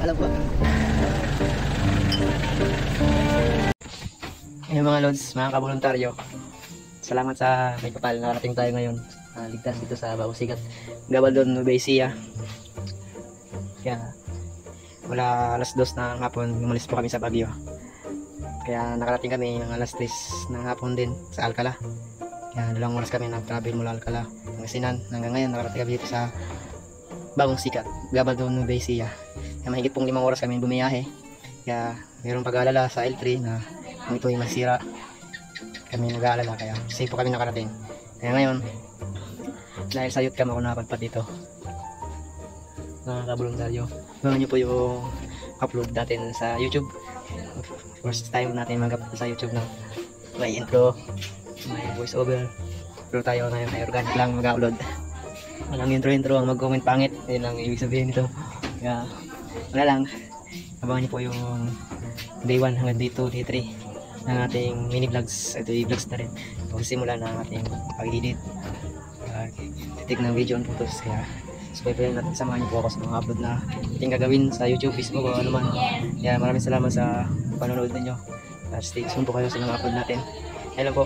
Alam po. Ayun mga lods, mga kaboluntaryo. Salamat sa may kapal na narating tayo ngayon. Ligtas dito sa Bausigat, Gabaldon, Nueva Ecija. Kaya wala alas 2 ng hapon, umalis po kami sa Baguio. Kaya nakarating kami ng alas 3 ng hapon din sa Alcala. Kaya 2 oras kami nag-travel mula Alcala hanggang Sinan. Hanggang ngayon nakarating kami dito sa Bagong Sikat, Gabaldon, Nueva Ecija. Kaya mahigit pong 5 oras kami bumiyahe. Kaya mayroong pag-aalala sa L3 na kung ito ay masira, kami nag-aalala, kaya safe po kami nakarating. Kaya ngayon, dahil sa youth cam ako nakapagpat dito, mga kaboluntaryo, gawin nyo po yung upload natin sa YouTube. First time natin mag-upload sa YouTube na may intro, may voice over, pero tayo ngayon ay organic lang mag-upload. Walang intro ang mag-comment pangit, yun lang ibig sabihin nito. Kaya wala lang, abangan nyo po yung day 1 hanggang day 2, day 3 ng ating mini vlogs. Ito yung vlogs na rin pagsimula ng ating pag-edit, titik ng video and photos. Kaya subscribe natin, samahan niyo po ako sa mga upload na ating gagawin sa YouTube, Facebook o ano man. Kaya maraming salamat sa panonood ninyo. Stay tuned po kayo sa mga upload natin. Hello po.